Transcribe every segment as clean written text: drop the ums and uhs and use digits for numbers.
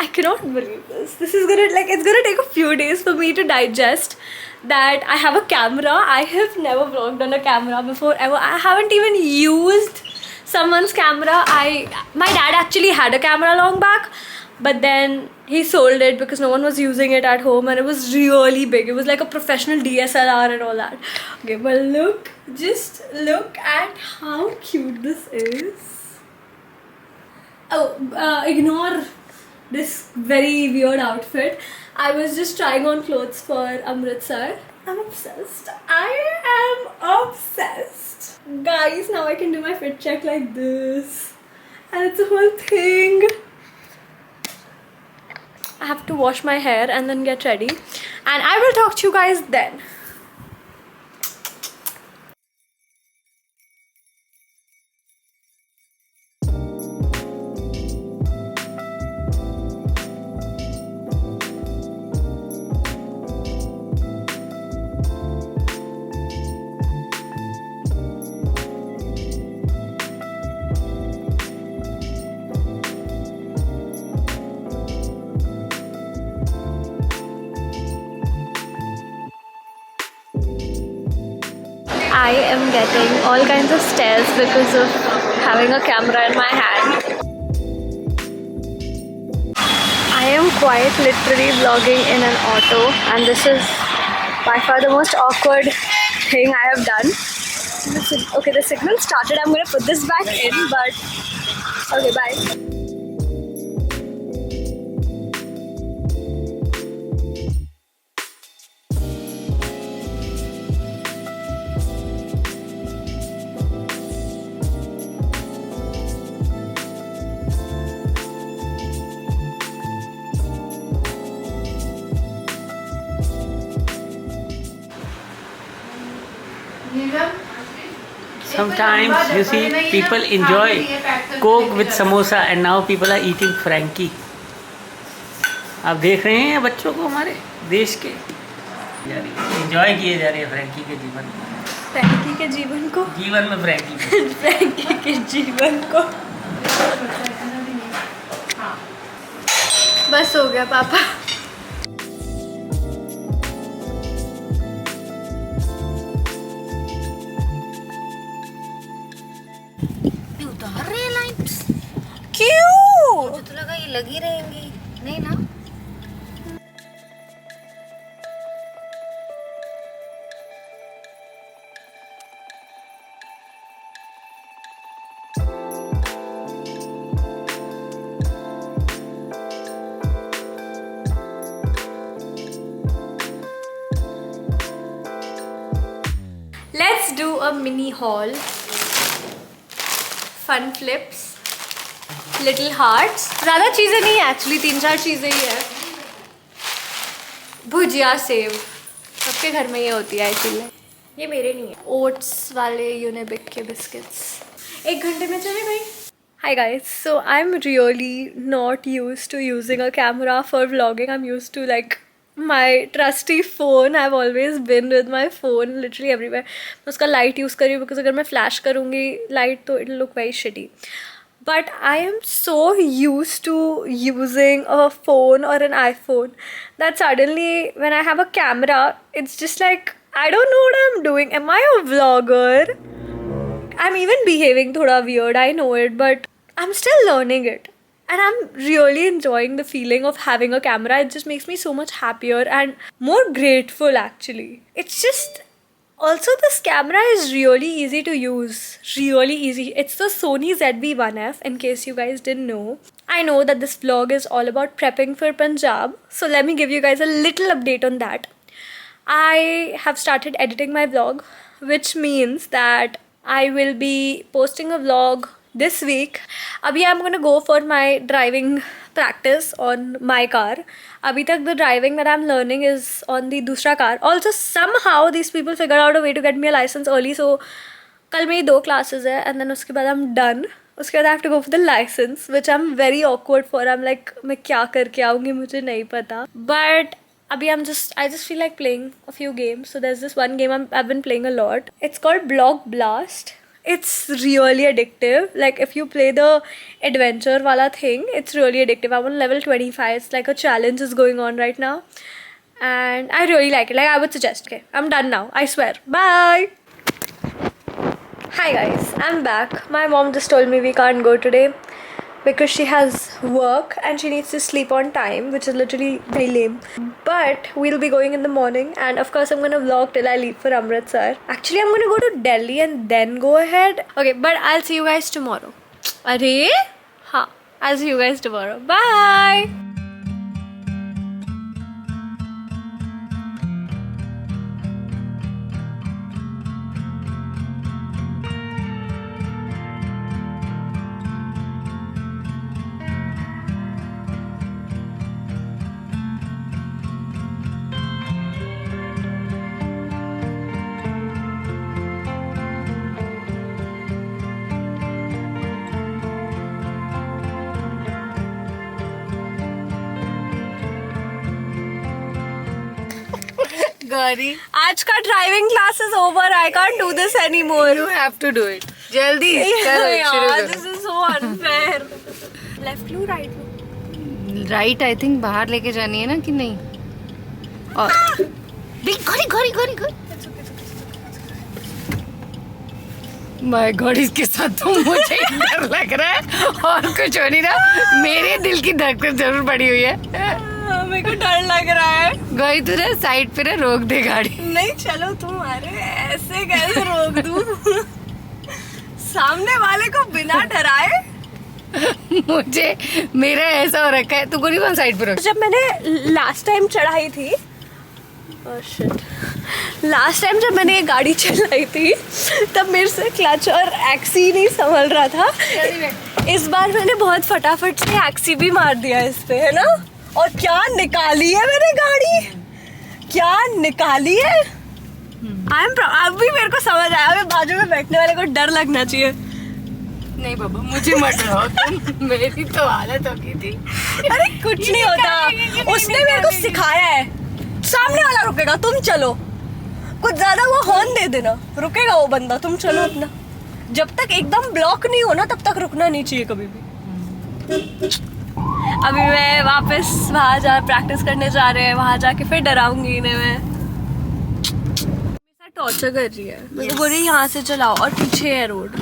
I cannot believe this. This is gonna it's gonna take a few days for me to digest that I have a camera. I have never vlogged on a camera before ever. I haven't even used someone's camera. My dad actually had a camera long back, but then he sold it because no one was using it at home, and it was really big. It was like a professional DSLR and all that. Okay, but just look at how cute this is. Oh, ignore this very weird outfit. I was just trying on clothes for Amritsar. I'm obsessed. I am obsessed. Guys, now I can do my fit check like this. And it's a whole thing. I have to wash my hair and then get ready. And I will talk to you guys then. I am getting all kinds of stares because of having a camera in my hand. I am quite literally vlogging in an auto, and this is by far the most awkward thing I have done. Okay, the signal started. I'm going to put this back in, but okay, bye. Sometimes you see people enjoy Coke with samosa and now people are eating Frankie. आप देख रहे हैं बच्चों को हमारे देश के enjoy किए जा रहे हैं फ्रैंकी के जीवन को। फ्रैंकी के जीवन को जीवन में फ्रैंकी फ्रैंकी के जीवन को बस हो गया पापा। उतार रहे हैं लाइट्स। क्यों? मुझे तो लगा ये लगी रहेंगी। नहीं ना। Let's do a mini haul. Fun flips, little hearts. ज़्यादा चीज़ें नहीं है एक्चुअली, 3-4 चीज़ें ही है। भुजिया सेव सबके घर में ये होती है इसीलिए। ये मेरे नहीं है। ओट्स वाले यूनिबिक के बिस्किट्स 1 घंटे में चले गए। Hi guys, so I'm really not used to using a camera for vlogging. I'm used to like my trusty phone. I've always been with my phone literally everywhere. मैं उसका light use कर रही हूँ because अगर मैं flash करूँगी light तो it'll look very shitty. But I am so used to using a phone or an iPhone that suddenly when I have a camera, it's just like I don't know what I'm doing. Am I a vlogger? I'm even behaving thoda weird, I know it, but I'm still learning it. And I'm really enjoying the feeling of having a camera. It just makes me so much happier and more grateful actually. It's just, also this camera is really easy to use. Really easy. It's the Sony ZV-1F in case you guys didn't know. I know that this vlog is all about prepping for Punjab. So let me give you guys a little update on that. I have started editing my vlog, which means that I will be posting a vlog this week. Abhi I'm gonna go for my driving practice on my car. Abhi tak the driving that I'm learning is on the dusra car. Also somehow these people figured out a way to get me a license early. So kal मेरी 2 classes hai and then उसके बाद I'm done. उसके बाद I have to go for the license, which I'm very awkward for. I'm like मैं क्या करके आऊँगी मुझे नहीं पता. But abhi I just feel like playing a few games. So there's this one game I've been playing a lot. It's called Block Blast. it's really addictive. Like if you play the adventure wala thing, it's really addictive. I'm on level 25. It's like a challenge is going on right now, and I really like it. Like I would suggest. Okay, I'm done now, I swear. Bye. Hi guys, I'm back. My mom just told me we can't go today because she has work and she needs to sleep on time, which is literally very lame. But we'll be going in the morning, and of course I'm gonna vlog till I leave for Amritsar. Actually, I'm gonna go to Delhi and then go ahead. Okay, but I'll see you guys tomorrow. Arey? Ha. I'll see you guys tomorrow. Bye! Gauri, आज का driving class is over. I can't do this anymore. you have to do it. जल्दी चलो शुरू यार, करो. this is so unfair. Left low, right low. Right I think बाहर लेके जानी है ना कि नहीं. और गौरी गौरी गौरी गौरी. माय गॉड, इसके साथ तो मुझे डर लग रहा है और कुछ हो नहीं रहा. मेरे दिल की धड़कन जरूर बढ़ी हुई है. मेरे को डर लग रहा है. गौरी तू ना साइड पे ना रोक दे गाड़ी. नहीं चलो तुम. अरे ऐसे कैसे रोक दूं? सामने वाले को बिना डराए. मुझे मेरा ऐसा हो रखा है. तू गोरी वहाँ साइड पे रोक. जब मैंने लास्ट टाइम चढ़ाई थी, लास्ट टाइम जब मैंने ये गाड़ी चलाई थी तब मेरे से क्लच और एक्सी नहीं संभल रहा था. इस बार मैंने बहुत फटाफट से एक्सी भी मार दिया इस पे, है ना. और क्या निकाली है मैंने गाड़ी, क्या निकाली है. अभी मेरे को समझ आया. अभी बाजू में बैठने वाले को डर लगना चाहिए. नहीं बाबा, मुझे मत डराओ तुम. मेरी तो हालत हो गई थी. अरे कुछ नहीं होता. उसने मेरे को सिखाया है. सामने वाला रुकेगा, तुम चलो. कुछ ज्यादा वो हॉर्न दे देना, रुकेगा वो बंदा, तुम चलो अपना. जब तक एकदम ब्लॉक नहीं हो ना तब तक रुकना नहीं चाहिए कभी भी. अभी मैं वापस वहां जा प्रैक्टिस करने जा रहे हैं. वहां जाके फिर डराऊंगी इन्हें. मैं टॉर्चर कर रही है. मेरे को बोल रही यहाँ से चलाओ और पीछे है रोड.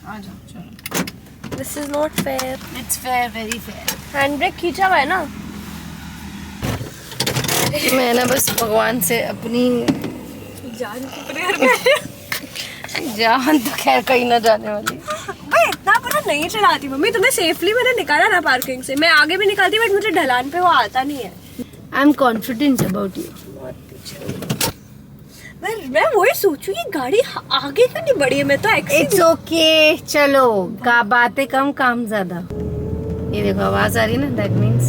आ जाओ चलो. This is not fair. It's fair, very fair. Hand brake खींचा हुआ है ना. मैं ना बस भगवान से अपनी जान की प्रेयर कर. जान तो खैर कहीं ना जाने वाली. भाई इतना बड़ा नहीं चलाती मम्मी. तुम्हें सेफली मैंने निकाला ना पार्किंग से. मैं आगे भी निकालती बट मुझे ढलान पे वो आता नहीं है. I am confident about you. मैं वही सोचू ये गाड़ी आगे क्यों नहीं बढ़ी है. मैं तो इट्स ओके. चलो का बातें कम काम ज्यादा. ये देखो आवाज आ रही है ना. दैट मीन्स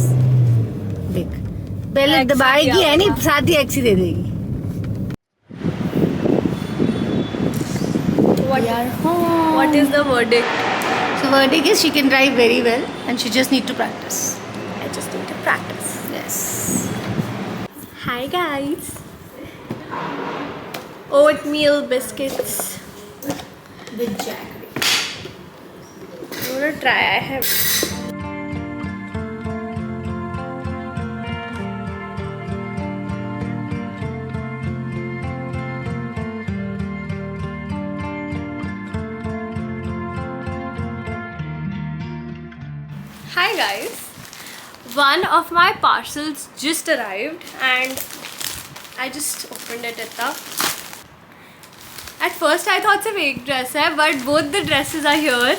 देख पहले दबाएगी है नहीं, साथ ही एक्सी दे देगी. What is the verdict? So verdict is she can drive very well and she just need to practice. I just need to practice. Yes. Hi guys. Oatmeal biscuits With jaggery. I'm gonna try. I have. Hi guys, one of my parcels just arrived and I just opened it. At first I thought it's a fake dress hai, but both the dresses are here.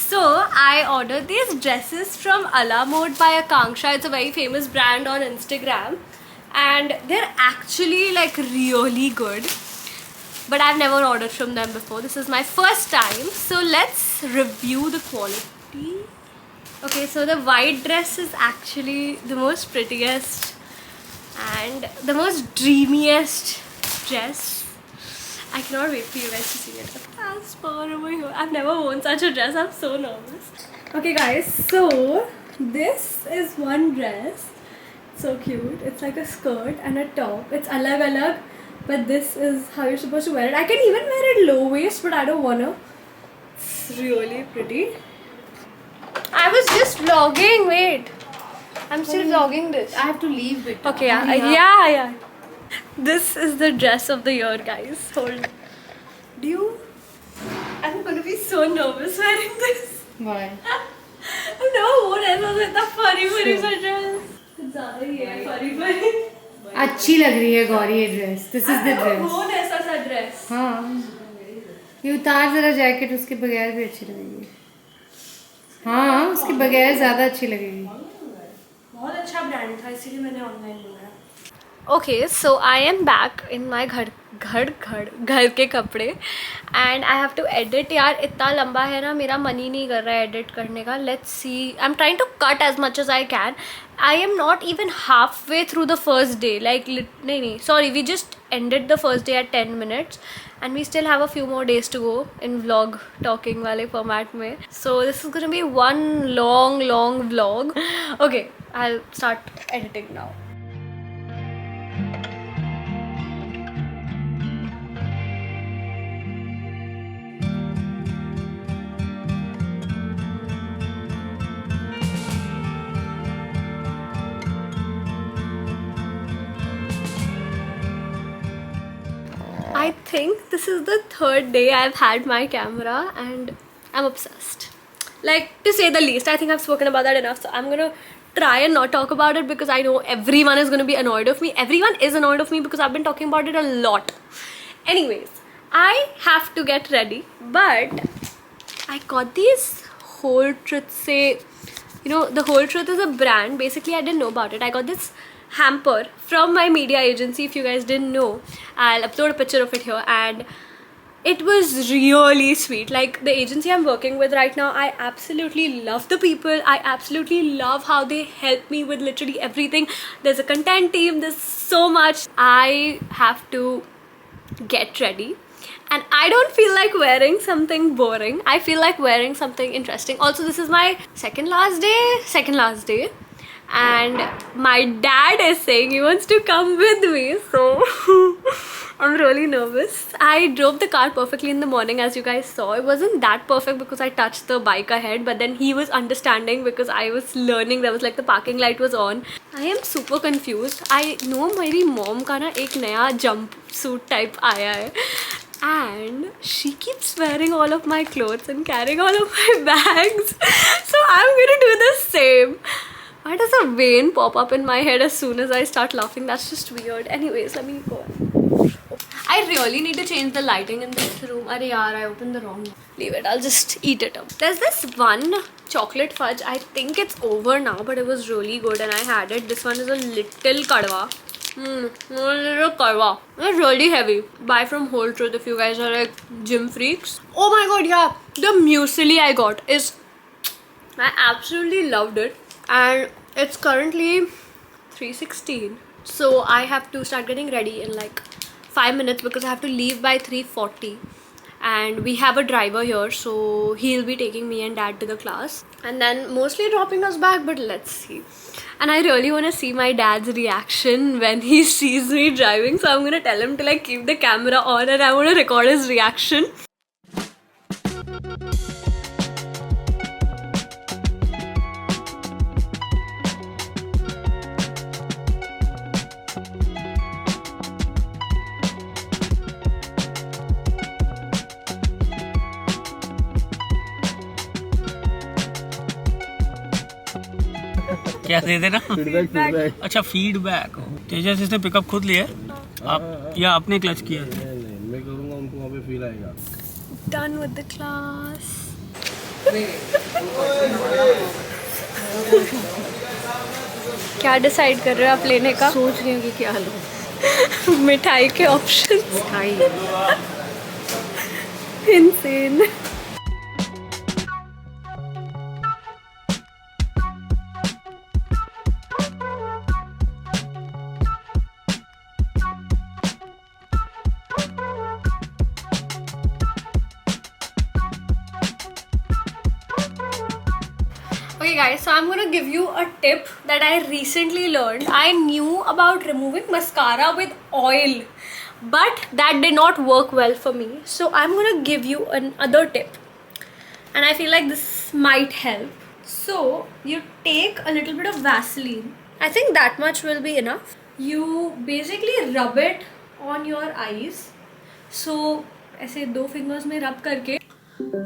So I ordered these dresses from Ala Mode by Akanksha. It's a very famous brand on Instagram and they're actually like really good. But I've never ordered from them before. This is my first time. So let's review the quality. Okay, so the white dress is actually the most prettiest and the most dreamiest dress. I cannot wait for you guys to see it. That's far over here. I've never worn such a dress. I'm so nervous. Okay guys, so this is one dress. So cute. It's like a skirt and a top. It's alag but this is how you're supposed to wear it. I can even wear it low waist, but I don't wanna. It's really pretty. I was just vlogging. Wait, I'm still vlogging this. I have to leave it. Okay, yeah. This is the dress of the year, guys. Hold. Do you? I'm gonna be so nervous wearing this. Why? I've never worn ऐसा इतना फरी सा dress. कुछ ज़्यादा ही है फरी. अच्छी लग रही है गौरी ये dress. This is the dress. worn ऐसा सा dress. हाँ. ये उतार जरा जैकेट, उसके बगैर भी अच्छी लगेगी. हाँ, उसके बगैर ज़्यादा अच्छी लगेगी. बहुत अच्छा ब्रांड था इसीलिए मैंने ऑनलाइन मंगाया. Okay, so I am back in my घर के कपड़े and I have to edit. यार इतना लंबा है ना, मेरा मन ही नहीं कर रहा है एडिट करने का. Let's see. I'm trying to cut as much as I can. I am not even halfway through the first day. Like नहीं, sorry, we just ended the first day at 10 minutes and we still have a few more days to go in vlog talking वाले format में. So this is gonna be one long vlog. Okay, I'll start editing now. I think this is the third day I've had my camera and I'm obsessed. Like, to say the least. I think I've spoken about that enough, so I'm gonna try and not talk about it because I know everyone is gonna be annoyed of me. Everyone is annoyed of me because I've been talking about it a lot. Anyways, I have to get ready, but I got these Whole Truth say, you know, the Whole Truth is a brand. Basically, I didn't know about it. I got this hamper from my media agency. If you guys didn't know, I'll upload a picture of it here, and it was really sweet. Like, the agency I'm working with right now, I absolutely love the people. I absolutely love how they help me with literally everything. There's a content team, there's so much. I have to get ready and I don't feel like wearing something boring. I feel like wearing something interesting. Also, this is my second last day and my dad is saying he wants to come with me, so I'm really nervous. I drove the car perfectly in the morning, as you guys saw. It wasn't that perfect because I touched the bike ahead, but then he was understanding because I was learning. There was like the parking light was on. I am super confused. I know मेरी mom का ना एक नया jumpsuit type आया है, and she keeps wearing all of my clothes and carrying all of my bags, so I'm gonna do the same. Why does a vein pop up in my head as soon as I start laughing? That's just weird. Anyways, let me go. I really need to change the lighting in this room. Arey yaar, I opened the wrong one. Leave it, I'll just eat it up. There's this one chocolate fudge. I think it's over now, but it was really good and I had it. This one is a little kadwa. A little kadwa. It's really heavy. Buy from Whole Truth if you guys are like gym freaks. Oh my god, yeah. The muesli I got is... I absolutely loved it. And it's currently 3:16. So I have to start getting ready in like 5 minutes because I have to leave by 3:40. And we have a driver here, so he'll be taking me and dad to the class and then mostly dropping us back, but let's see. And I really want to see my dad's reaction when he sees me driving, so I'm gonna tell him to like keep the camera on and I want to record his reaction. क्या दे देना? Feedback. अच्छा, feedback. तेजस इसने pickup खुद लिया आप या आपने clutch किया? नहीं, मैं करूँगा, उनको वहाँ पे फील आएगा। Done with the class. क्या डिसाइड कर रहे हो आप लेने का? सोच रही हूँ कि क्या लूँ। मिठाई के ऑप्शंस। मिठाई। Insane. Okay guys, so I'm gonna give you a tip that I recently learned. I knew about removing mascara with oil. but that did not work well for me. So I'm gonna give you another tip, and I feel like this might help. So you take a little bit of Vaseline. I think that much will be enough. You basically rub it on your eyes. So ऐसे 2 fingers में rub करके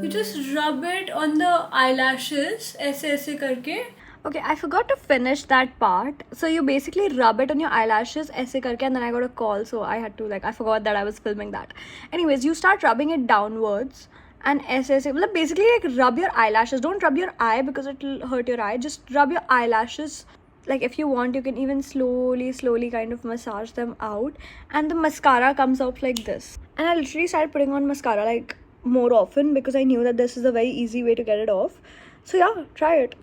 you just rub it on the eyelashes ऐसे ऐसे करके. Okay, I forgot to finish that part. So you basically rub it on your eyelashes ऐसे करके, and then I got a call, so I had to I forgot that I was filming that. Anyways, you start rubbing it downwards and ऐसे ऐसे मतलब basically rub your eyelashes. Don't rub your eye because it'll hurt your eye. Just rub your eyelashes. Like if you want, you can even slowly kind of massage them out, and the mascara comes out like this. And I literally started putting on mascara like more often because I knew that this is a very easy way to get it off. So yeah, try it.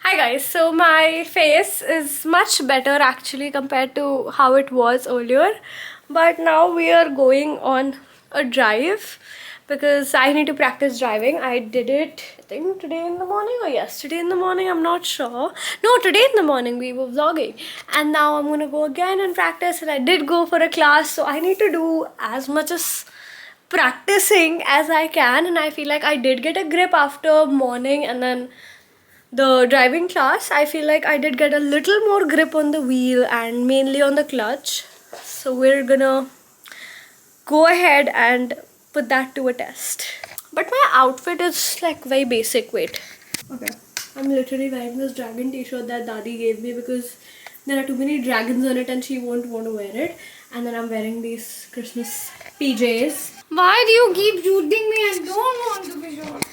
Hi guys, so my face is much better actually compared to how it was earlier, but now we are going on a drive because I need to practice driving. I did it, I think today in the morning or yesterday in the morning, I'm not sure. No, today in the morning we were vlogging, and now I'm gonna go again and practice. And I did go for a class, so I need to do as much as practicing as I can, and I feel like I did get a grip after morning and then the driving class. I feel like I did get a little more grip on the wheel and mainly on the clutch. So we're gonna go ahead and put that to a test. But my outfit is like very basic. Wait. Okay. I'm literally wearing this dragon t-shirt that Dadi gave me because there are too many dragons on it and she won't want to wear it. And then I'm wearing these Christmas PJs. Why do you keep shooting me? I don't want to be shot.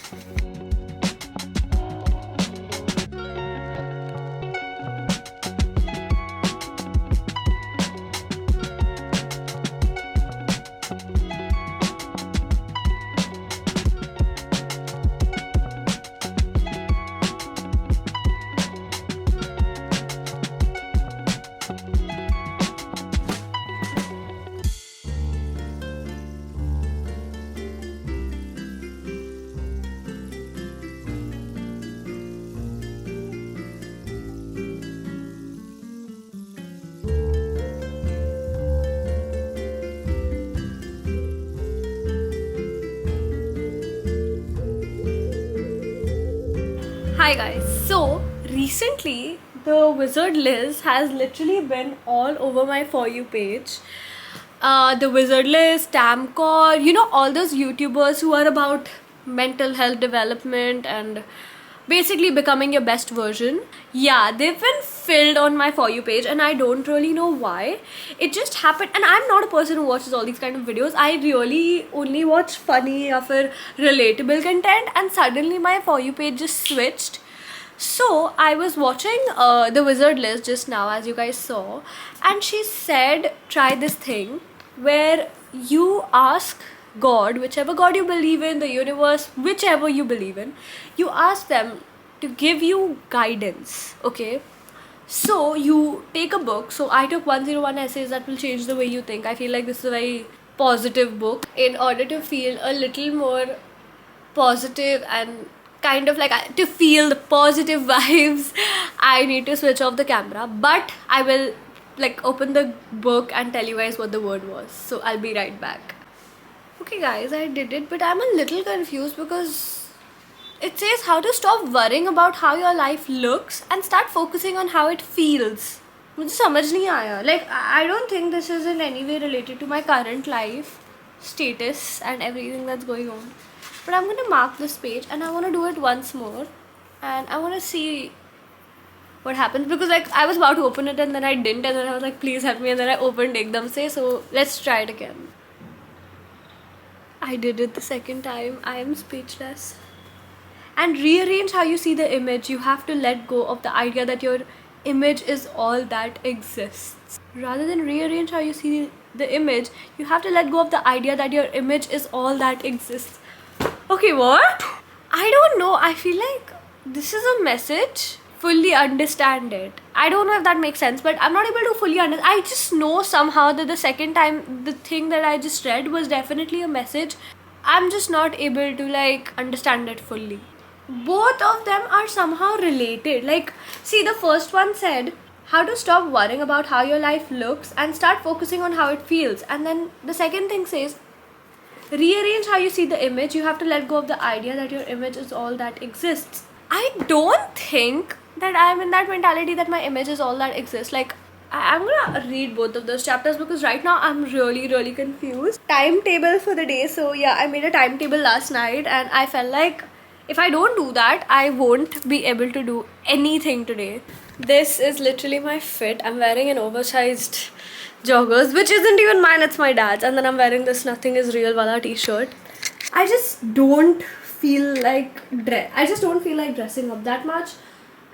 Hi guys, so recently the Wizard Liz has literally been all over my For You page. The Wizard Liz, Tamcor, you know, all those YouTubers who are about mental health development and basically becoming your best version. Yeah, they've been filled on my For You page and I don't really know why. It just happened, and I'm not a person who watches all these kind of videos. I really only watch funny or relatable content, and suddenly my For You page just switched. So I was watching the Wizard Liz just now, as you guys saw, and she said try this thing where you ask God, whichever God you believe in, the universe, whichever you believe in, you ask them to give you guidance. Okay, so you take a book. So I took 101 essays that will change the way you think. I feel like this is a very positive book. In order to feel a little more positive and kind of like to feel the positive vibes, I need to switch off the camera, but I will like open the book and tell you guys what the word was. So I'll be right back. Okay guys, I did it, but I'm a little confused because it says how to stop worrying about how your life looks and start focusing on how it feels. मुझे समझ नहीं आया. Like I don't think this is in any way related to my current life status and everything that's going on. But I'm gonna mark this page and I wanna do it once more and I wanna see what happens, because like I was about to open it and then I didn't, and then I was like please help me, and then I opened ekdam se. So let's try it again. I did it the second time. I am speechless. And rearrange how you see the image. You have to let go of the idea that your image is all that exists. Rather than rearrange how you see the image, you have to let go of the idea that your image is all that exists. Okay, what? I don't know. I feel like this is a message. Fully understand it. I don't know if that makes sense, but I'm not able to fully understand. I just know somehow that the second time the thing that I just read was definitely a message. I'm just not able to like understand it fully. Both of them are somehow related. Like, see, the first one said how to stop worrying about how your life looks and start focusing on how it feels. And then the second thing says, rearrange how you see the image. You have to let go of the idea that your image is all that exists. I don't think that I'm in that mentality that my image is all that exists. Like, I'm gonna read both of those chapters because right now I'm really confused. Timetable for the day. So yeah, I made a timetable last night and I felt like if I don't do that, I won't be able to do anything today. This is literally my fit. I'm wearing an oversized joggers, which isn't even mine, it's my dad's. And then I'm wearing this nothing is real wala t-shirt. I just don't feel like dressing up that much.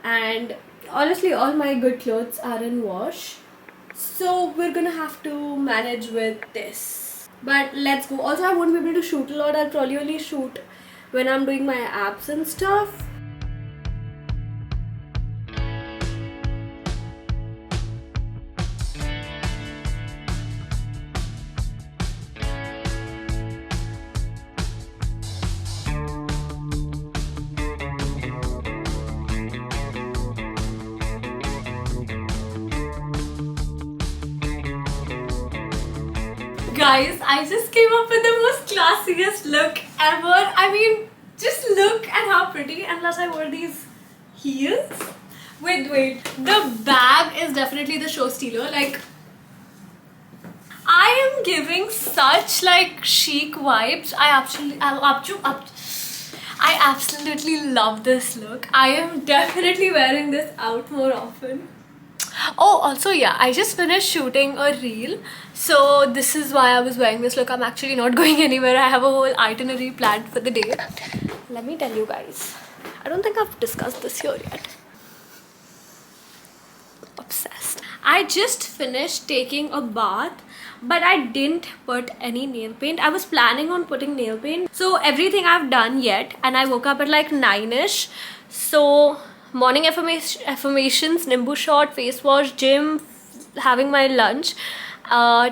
And honestly, all my good clothes are in wash. So we're gonna have to manage with this. But let's go. Also, I won't be able to shoot a lot. I'll probably only shoot when I'm doing my abs and stuff. Guys, I just came up with the most classiest look ever. I mean, just look at how pretty. Unless I wore these heels. Wait. The bag is definitely the show stealer. Like, I am giving such like chic vibes. I absolutely love this look. I am definitely wearing this out more often. Oh, also yeah, I just finished shooting a reel, so this is why I was wearing this look. I'm actually not going anywhere. I have a whole itinerary planned for the day. Let me tell you guys, I don't think I've discussed this here yet. Obsessed. I just finished taking a bath, but I didn't put any nail paint. I was planning on putting nail paint, so everything I've done yet, and I woke up at like 9ish. So morning affirmations, Nimbu shot, face wash, gym, having my lunch,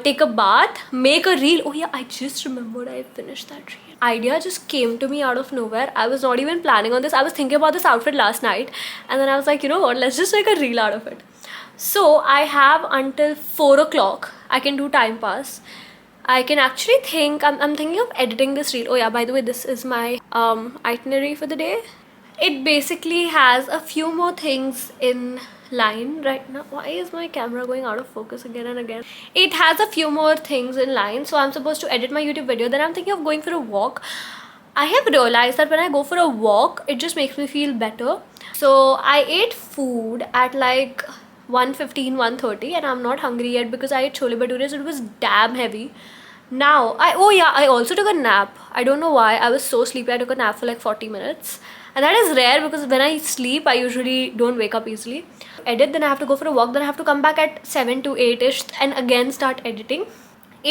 take a bath, make a reel. Oh yeah, I just remembered I finished that reel. Idea just came to me out of nowhere. I was not even planning on this. I was thinking about this outfit last night and then I was like, you know what, let's just make a reel out of it. So I have until 4 o'clock. I can do time pass. I can actually think, I'm thinking of editing this reel. Oh yeah, by the way, this is my itinerary for the day. It basically has a few more things in line right now. Why is my camera going out of focus again and again? It has a few more things in line. So I'm supposed to edit my YouTube video. Then I'm thinking of going for a walk. I have realized that when I go for a walk, it just makes me feel better. So I ate food at like 1:15, 1:30 and I'm not hungry yet because I ate chole bhature, so it was damn heavy. Now, I also took a nap. I don't know why. I was so sleepy. I took a nap for like 40 minutes. And that is rare because when I sleep, I usually don't wake up easily. Edit, then I have to go for a walk. Then I have to come back at 7 to 8ish and again start editing.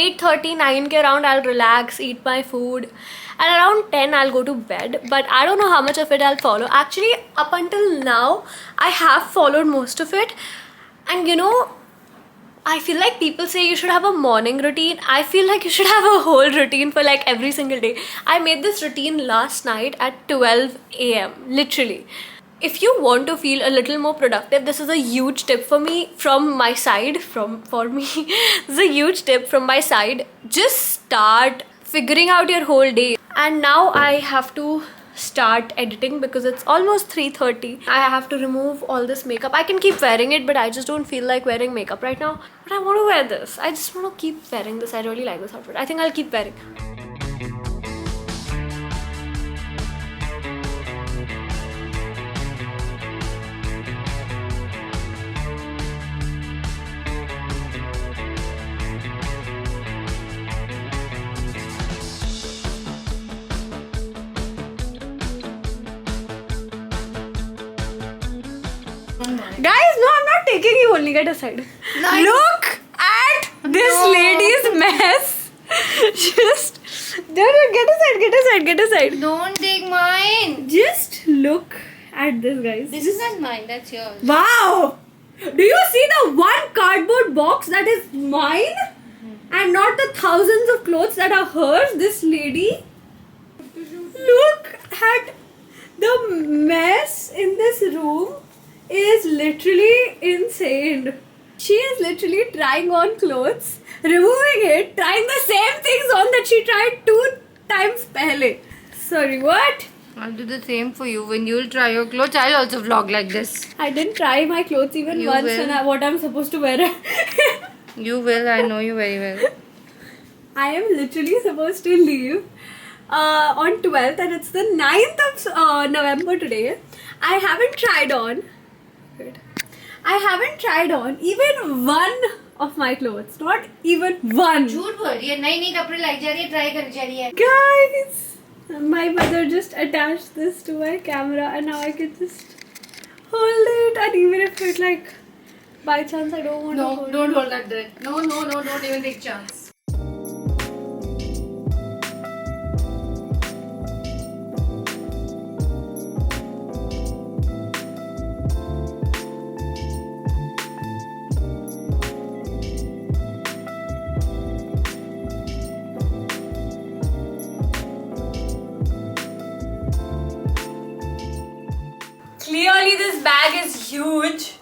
8:30, 9 ke around, I'll relax, eat my food. And around 10, I'll go to bed. But I don't know how much of it I'll follow. Actually, up until now, I have followed most of it. And you know, I feel like people say you should have a morning routine. I feel like you should have a whole routine for like every single day. I made this routine last night at 12 AM, literally. If you want to feel a little more productive, this is a huge tip for me, from my side, this is a huge tip from my side. Just start figuring out your whole day. And now I have to start editing because it's almost 3:30. I have to remove all this makeup. I can keep wearing it, but I just don't feel like wearing makeup right now. But I want to wear this. I just want to keep wearing this. I really like this outfit. I think I'll keep wearing it. Guys, no, I'm not taking you. Only get aside. No, look at this lady's mess. Just get aside. Don't take mine. Just look at this, guys. This is not mine, that's yours. Wow! Do you see the one cardboard box that is mine? And not the thousands of clothes that are hers? This lady. Look at the mess in this room. is literally insane. She is literally trying on clothes, removing it, trying the same things on that she tried 2 times pehle. Sorry, what? I'll do the same for you. When you'll try your clothes, I'll also vlog like this. I didn't try my clothes even You once will. and what I'm supposed to wear. You will, I know you very well. I am literally supposed to leave on 12th and it's the 9th of November today. I haven't tried on. Wait. I haven't tried on even one of my clothes. Not even one. झूठ बोल रही है, नई कपड़े लाई जा रही है, try कर जा रही है. Guys, my mother just attached this to my camera and now I can just hold it, and even if it's like by chance I don't want to hold Don't hold that dress. No, don't even take chance. Clearly this bag is huge,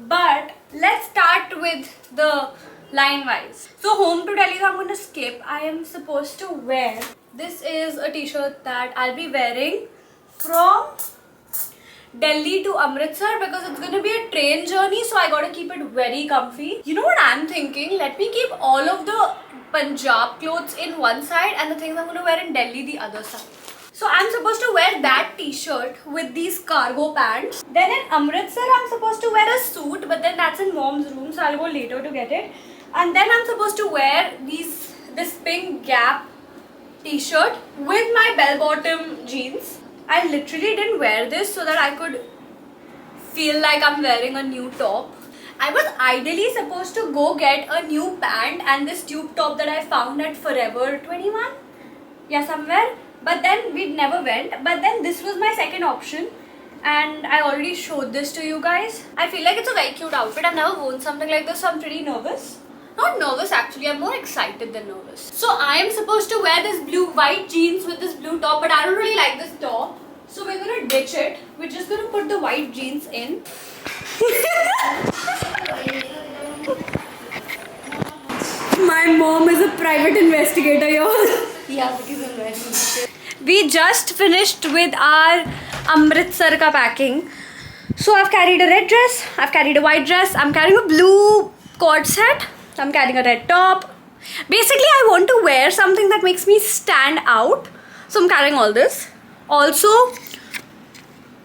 but let's start with the line wise. So home to Delhi I'm going to skip. I am supposed to wear, this is a t-shirt that I'll be wearing from Delhi to Amritsar because it's going to be a train journey, so I gotta keep it very comfy. You know what I'm thinking? Let me keep all of the Punjab clothes in one side and the things I'm going to wear in Delhi the other side. So I'm supposed to wear that t-shirt with these cargo pants. Then in Amritsar I'm supposed to wear a suit, but then that's in mom's room, so I'll go later to get it. And then I'm supposed to wear this pink Gap t-shirt with my bell-bottom jeans. I literally didn't wear this so that I could feel like I'm wearing a new top. I was ideally supposed to go get a new pant and this tube top that I found at Forever 21. Yeah, somewhere. But then we never went. But then this was my second option. And I already showed this to you guys. I feel like it's a very cute outfit. I've never worn something like this, so I'm pretty nervous. Not nervous actually, I'm more excited than nervous. So I am supposed to wear this white jeans with this blue top, but I don't really like this top. So we're gonna ditch it. We're just gonna put the white jeans in. My mom is a private investigator, y'all. Yeah, because I'm wearing. We just finished with our Amritsar ka packing. So I've carried a red dress, I've carried a white dress, I'm carrying a blue cord set, I'm carrying a red top. Basically, I want to wear something that makes me stand out. So I'm carrying all this. Also,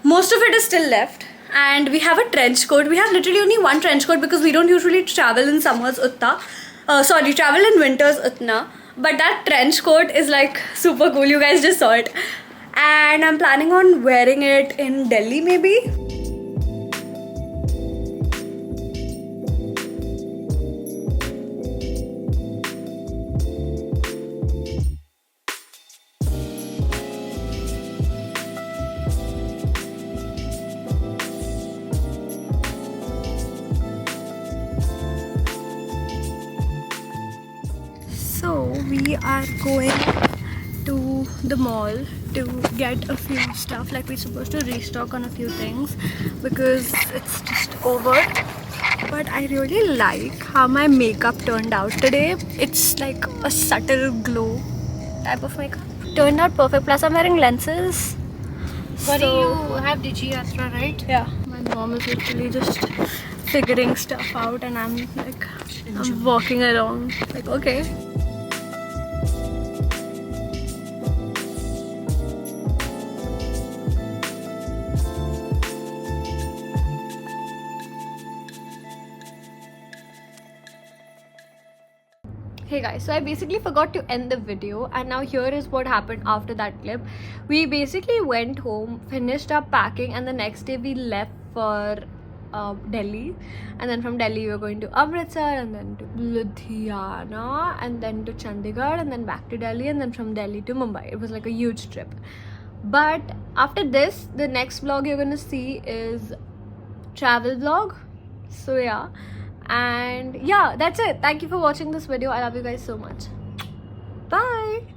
most of it is still left. And we have a trench coat. We have literally only one trench coat because we don't usually travel in summers utna. Travel in winters utna. But that trench coat is like super cool. You guys just saw it. And I'm planning on wearing it in Delhi maybe. So we are going to the mall to get a few stuff. Like we're supposed to restock on a few things because it's just over. But I really like how my makeup turned out today. It's like a subtle glow type of makeup. Turned out perfect. Plus I'm wearing lenses. Buddy, So- you have Digi Yatra, right? Yeah, my mom is literally just figuring stuff out and I'm walking along like okay. Hey guys, so I basically forgot to end the video and now here is what happened after that clip. We basically went home, finished up packing, and the next day we left for Delhi, and then from Delhi we were going to Amritsar and then to Ludhiana and then to Chandigarh and then back to Delhi and then from Delhi to Mumbai. It was like a huge trip. But after this, the next vlog you're gonna see is travel vlog. So yeah. And yeah, that's it. Thank you for watching this video. I love you guys so much. Bye.